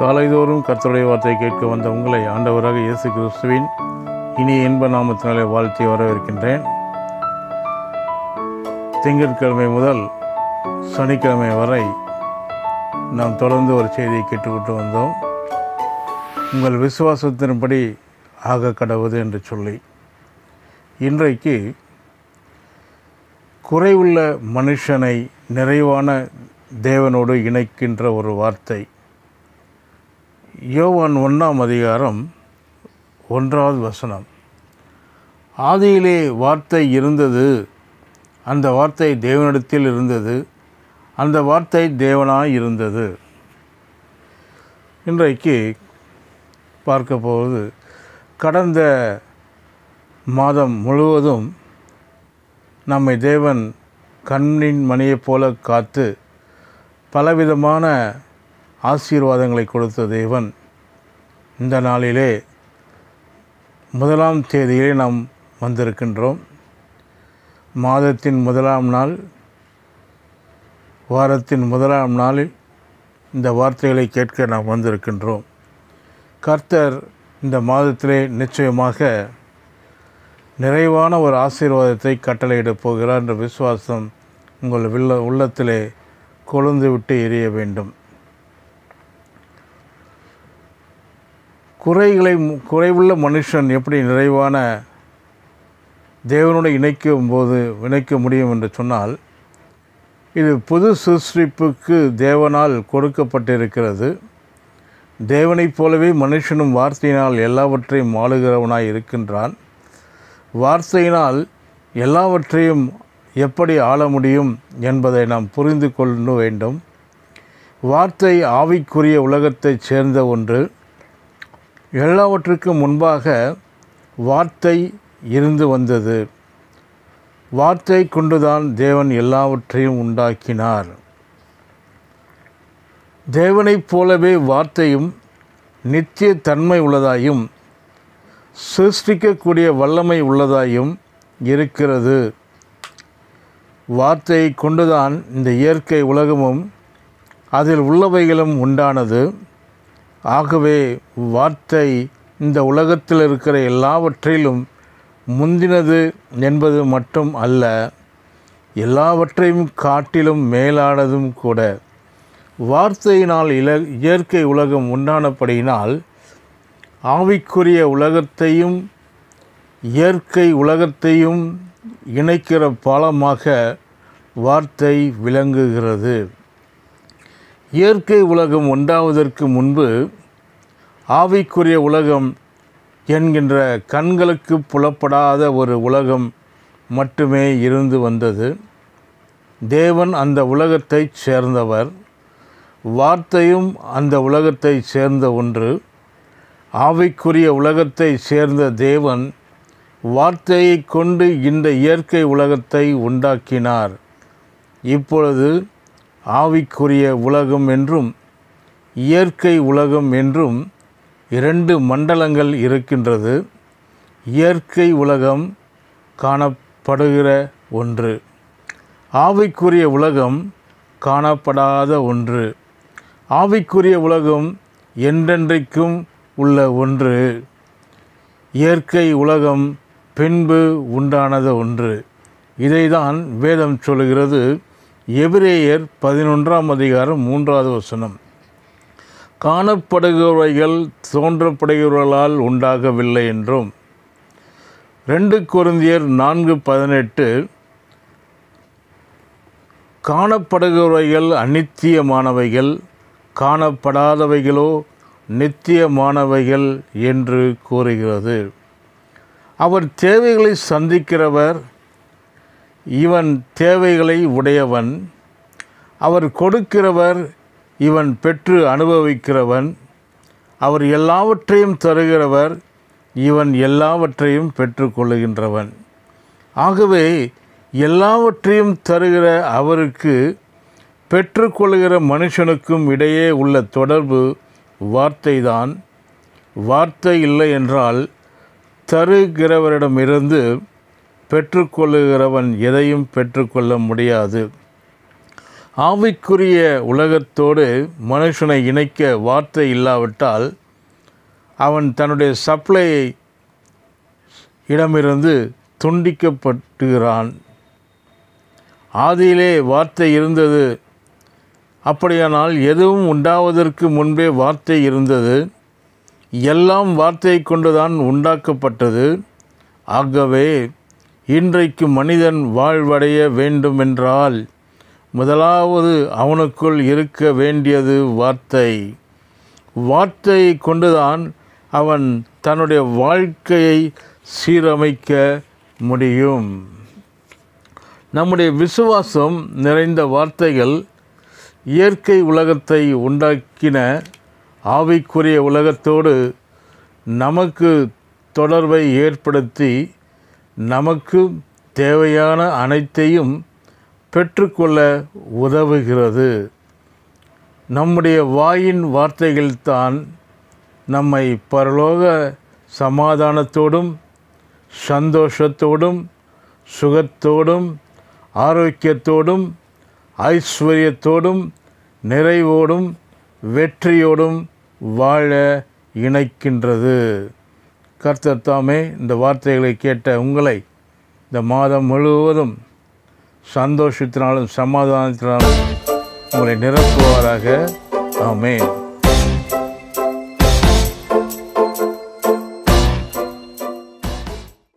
காலைதோறும் கர்த்தருடைய வார்த்தையை கேட்க வந்த உங்களை ஆண்டவராக இயேசு கிறிஸ்துவின் இனிய இன்ப நாமத்தினாலே வாழ்த்தி வரவேற்கின்றேன். திங்கட்கிழமை முதல் சனிக்கிழமை வரை நாம் தொடர்ந்து ஒரு செய்தியை கேட்டுக்கொண்டு வந்தோம். உங்கள் விசுவாசத்தின்படி ஆக கடவுது என்று சொல்லி, இன்றைக்கு குறைவுள்ள மனுஷனை நிறைவான தேவனோடு இணைக்கின்ற ஒரு வார்த்தை. யோவான் 1ஆம் அதிகாரம் 1வது வசனம். ஆதியிலே வார்த்தை இருந்தது, அந்த வார்த்தை தேவனிடத்தில் இருந்தது, அந்த வார்த்தை தேவனாய் இருந்தது. இன்றைக்கு பார்க்க போவது, கடந்த மாதம் முழுவதும் நம்மை தேவன் கண்ணின் மணியைப் போல காத்து பலவிதமான ஆசீர்வாதங்களை கொடுத்த தேவன் இந்த நாளிலே 1ஆம் தேதியிலே நாம் வந்திருக்கின்றோம். மாதத்தின் 1ஆம் நாள், வாரத்தின் 1ஆம் நாளில் இந்த வார்த்தைகளை கேட்க நாம் வந்திருக்கின்றோம். கர்த்தர் இந்த மாதத்திலே நிச்சயமாக நிறைவான ஒரு ஆசீர்வாதத்தை கட்டளையிடப் போகிறார் என்ற விசுவாசம் உங்கள் உள்ளத்திலே கொழுந்து விட்டு எரிய வேண்டும். குறைவுள்ள மனுஷன் எப்படி நிறைவான தேவனோடு இணைக்க முடியும் என்று சொன்னால், இது புது சிருஷ்டிப்புக்கு தேவனால் கொடுக்கப்பட்டிருக்கிறது. தேவனைப் போலவே மனுஷனும் வார்த்தையினால் எல்லாவற்றையும் ஆளுகிறவனாய் இருக்கின்றான். வார்த்தையினால் எல்லாவற்றையும் எப்படி ஆள முடியும் என்பதை நாம் புரிந்து கொள்ள வேண்டும். வார்த்தை ஆவிக்குரிய உலகத்தைச் சேர்ந்த ஒன்று. எல்லாவற்றுக்கும் முன்பாக வார்த்தை இருந்து வந்தது. வார்த்தை கொண்டுதான் தேவன் எல்லாவற்றையும் உண்டாக்கினார். தேவனைப் போலவே வார்த்தையும் நித்திய தன்மை உள்ளதாயும் சிருஷ்டிக்கக்கூடிய வல்லமை உள்ளதாயும் இருக்கிறது. வார்த்தையை கொண்டுதான் இந்த இயற்கை உலகமும் அதில் உள்ளவைகளும் உண்டானது. ஆகவே வார்த்தை இந்த உலகத்தில் இருக்கிற எல்லாவற்றிலும் முந்தினது என்பது மட்டும் அல்ல, எல்லாவற்றையும் காட்டிலும் மேலானதும் கூட. வார்த்தையினால் இயற்கை உலகம் உண்டானபடியினால் ஆவிக்குரிய உலகத்தையும் இயற்கை உலகத்தையும் இணைக்கிற பாலமாக வார்த்தை விளங்குகிறது. இயற்கை உலகம் உண்டாவதற்கு முன்பு ஆவிக்குரிய உலகம் என்கின்ற கண்களுக்கு புலப்படாத ஒரு உலகம் மட்டுமே இருந்து வந்தது. தேவன் அந்த உலகத்தைச் சேர்ந்தவர். வார்த்தையும் அந்த உலகத்தைச் சேர்ந்த ஒன்று. ஆவிக்குரிய உலகத்தை சேர்ந்த தேவன் வார்த்தையை கொண்டு இந்த இயற்கை உலகத்தை உண்டாக்கினார். இப்பொழுது ஆவிக்குரிய உலகம் என்றும் இயற்கை உலகம் என்றும் 2 மண்டலங்கள் இருக்கின்றது. இயற்கை உலகம் காணப்படுகிற ஒன்று, ஆவிக்குரிய உலகம் காணப்படாத ஒன்று. ஆவிக்குரிய உலகம் என்றென்றைக்கும் உள்ள ஒன்று, இயற்கை உலகம் பின்பு உண்டானது ஒன்று. இதைதான் வேதம் சொல்லுகிறது. எபிரேயர் 11ஆம் அதிகாரம் 3வது வசனம். காணப்படுகிறவைகள் தோன்றப்படுகிறவர்களால் உண்டாகவில்லை என்றும், 2 கொரிந்தியர் 4:18 காணப்படுகிறவைகள் அநித்தியமானவைகள், காணப்படாதவைகளோ நித்தியமானவைகள் என்று கூறுகிறது. அவர் தேவைகளை சந்திக்கிறவர், இவன் தேவைகளை உடையவன். அவர் கொடுக்கிறவர், இவன் பெற்று அனுபவிக்கிறவன். அவர் எல்லாவற்றையும் தருகிறவர், இவன் எல்லாவற்றையும் பெற்றுக்கொள்ளுகின்றவன். ஆகவே எல்லாவற்றையும் தருகிற அவருக்கு பெற்றுக்கொள்ளுகிற மனுஷனுக்கும் இடையே உள்ள தொடர்பு வார்த்தைதான். வார்த்தை இல்லை என்றால் தருகிறவரிடமிருந்து பெற்றுக்கொள்ளுகிறவன் எதையும் பெற்றுக்கொள்ள முடியாது. ஆவிக்குரிய உலகத்தோடு மனுஷனை இணைக்க வார்த்தை இல்லாவிட்டால் அவன் தன்னுடைய சப்ளையை இடமிருந்து துண்டிக்கப்படுகிறான். ஆதியிலே வார்த்தை இருந்தது. அப்படியானால் எதுவும் உண்டாவதற்கு முன்பே வார்த்தை இருந்தது. எல்லாம் வார்த்தையை கொண்டுதான் உண்டாக்கப்பட்டது. ஆகவே இன்றைக்கு மனிதன் வாழ்வடைய வேண்டுமென்றால் முதலாவது அவனுக்குள் இருக்க வேண்டியது வார்த்தை. வார்த்தையை கொண்டுதான் அவன் தன்னுடைய வாழ்க்கையை சீரமைக்க முடியும். நம்முடைய விசுவாசம் நிறைந்த வார்த்தைகள் இயற்கை உலகத்தை உண்டாக்கின ஆவிக்குரிய உலகத்தோடு நமக்கு தொடர்பை ஏற்படுத்தி நமக்கு தேவையான அனைத்தையும் பெற்றுக்கொள்ள உதவுகிறது. நம்முடைய வாயின் வார்த்தைகள்தான் நம்மை பரலோக சமாதானத்தோடும் சந்தோஷத்தோடும் சுகத்தோடும் ஆரோக்கியத்தோடும் ஐஸ்வர்யத்தோடும் நிறைவோடும் வெற்றியோடும் வாழ இணைக்கின்றது. கர்த்தர் தாமே இந்த வார்த்தைகளை கேட்ட உங்களை இந்த மாதம் முழுவதும் சந்தோஷத்தினாலும் சமாதானத்தினாலும் உங்களை நிரப்புவாராக. ஆமென்.